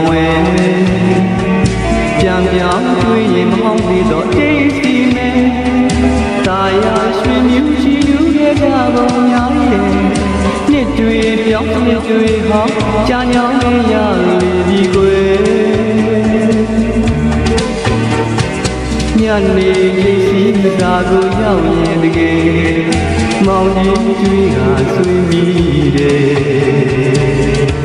ဝဲပြန်ပြောင်းတွေ့ရင်မဟောင်းသေးတော့အေးစီမယ်တာယာရွှင်မြူးချီလူရဲ့ကြပုံများရဲ့နှစ်တွေပြောင်းနှစ်တွေဟောင်းကြာညောင်းနေရလေဒီကွယ်ညနေကြီးစီသာကိုရောက်ရင်တကယ်မောင်ကြီးကျွေးကဆွေးမိတယ်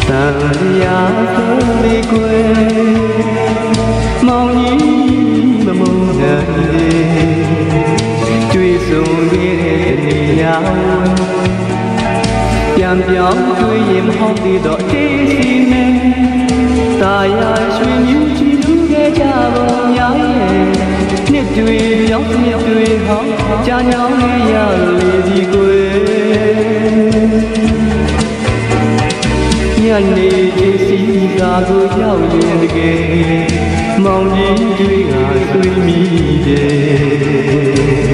တန်ရာဆုံးလေးကွယ်မောင်ကြီးမမုန်းနိုင်ကျွေးဆုံးခဲ့တဲ့နေရာပြန်ပြောင်းတွေ့ရင်မဟုတ်သေးတော့အေးစီမယ်တာယာရွှင်မြူးချီလူခဲ့ကြပုံများရဲ့နှစ်တွေပြောင်းနှစ်တွေဟောင်းကြာညောင်းနေရလေဒီကွယ်ညနေကြီးစီကာကိုရောက်ရင်တကယ်မောင်ကြီးတွေကဆွေးမိတယ်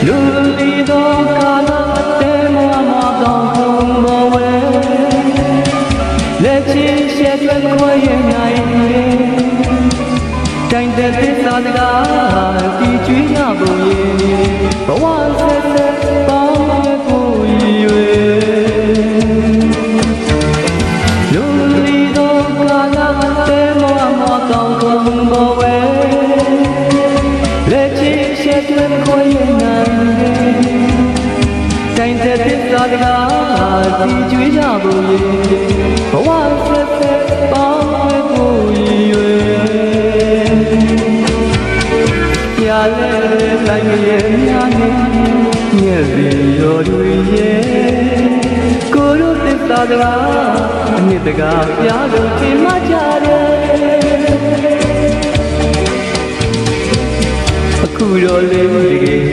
လူလီတော့ကာလာတဲမမတော့ခုံဘဝဲလက်ချီရှက်တဲ့ခွေရဲ့နိုင်တယ်တိုင်းတဲ့သစ္စာတကားဒီကျွေးရပုံရဲ့ဘဝဆက်ဆက်ပေါင်းဖို့ရွယ်လူလီတော့ကာလာတဲမမတော့ခုံဘဝဲလက်ချီရှက်တဲ့ခွေရဲ့နိုင်တယ်တိုင်းတဲ့သစ္စာတကားဒီကျွေးရပုံရဲ့ဘဝဆက်ဆက်ပေါင်းဖို့ရွယ်ရလဲလိုက်ရဲ့များနေညက်စီရော်တွေရဲ့ကိုတို့သစ္စာတကားအနှစ်တကားပြားလို့ထင်မှကြတယ်အခုတော့လေတကယ်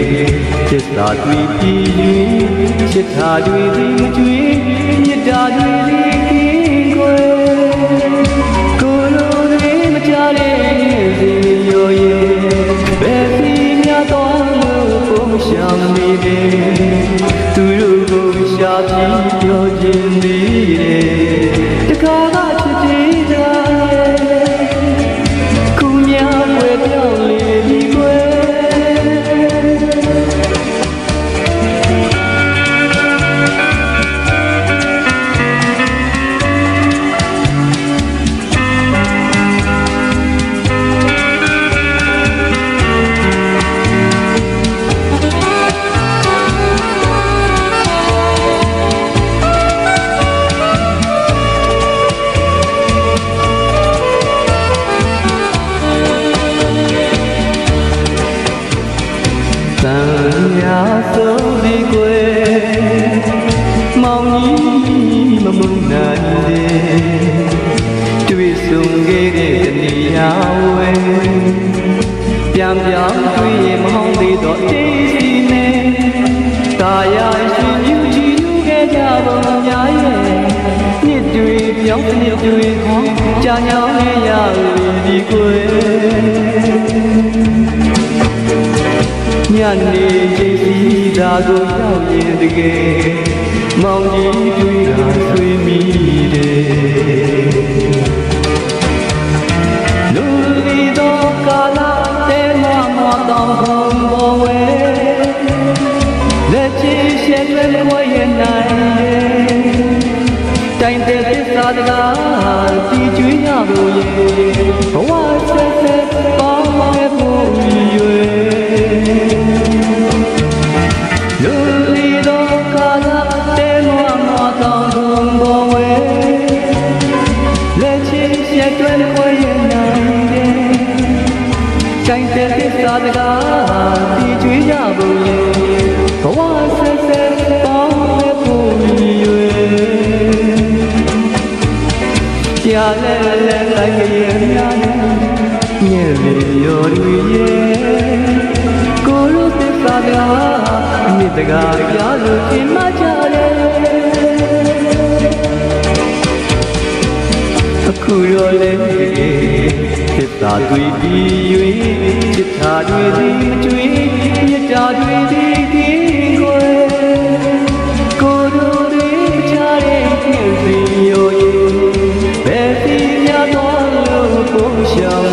သစ္စာတွေ့ပြီးချစ်တာတွေဒီမကြွေးမြတ်တာတွေဒီကိုယ်ကိုလိုတွေမကြတဲ့စီရော်ရဲ့ဘယ်စီများတော့လို့ပုံရှာမနေတယ်သူတို့ကိုရှာပြီးပြောခြင်းသေးတယ်တခါကချစ်သေးတာခုများွယ်ပြောင်းလေဒီကွယ်တန်ရာဆုံးလေးကွယ်မောင်ကြီးမမုန်းနိုင်တယ်တွေ့ဆုံခဲ့တဲ့နေရာဝဲပြန်ပြောင်းတွေ့ရင်မဟောင်းသေးတော့အေးစီမယ်တာယာရွှင်မြူးချီလူခဲ့ကြပုံများရဲ့နှစ်တွေပြောင်းနှစ်တွေဟောင်းကြာညောင်းနေရလေဒီကွယ်ညနေကြီးစီသာကိုရောက်ရင်တကယ်မောင်ကြီးတွေကဆွေးမိတယ်လူလီတော့ကာလာတဲမမတော့ခုံဘဝဲလက်ချီရှက်တဲ့ခွေရဲ့နိုင်တိုင်းတဲ့သစ္စာတကားဒီကျွေးရဖို့ရဲ့ဘဝဆက်ဆက်ပေါင်းမဲ့ဖို့ရွယ်လူလီတော့ကာလာတဲမမတော့ခုံဘဝဲလက်ချီရှက်တဲ့ခွေရဲ့နိုင်တိုင်းတဲ့သစ္စာတကားဒီကျွေးရဖို့ရဲ့ဘဝဆက်ဆက်ပေါင်းမဲ့ဖို့ရွယ်ပြာလဲလဲလိုက်ရဲ့များနေညက်လေရော်တွေရဲ့ကိုလိုသစ္စာတကားအနှစ်တကားပြားလို့ထင်မှကြတယ်အခုတော့လေသစ္စာတွေ့ပြီး၍ချစ်တာတွေဒီမကြွေးမြတ်တာတွေဒီကိုယ်ကိုလိုတွေချတဲ့ ရှောင်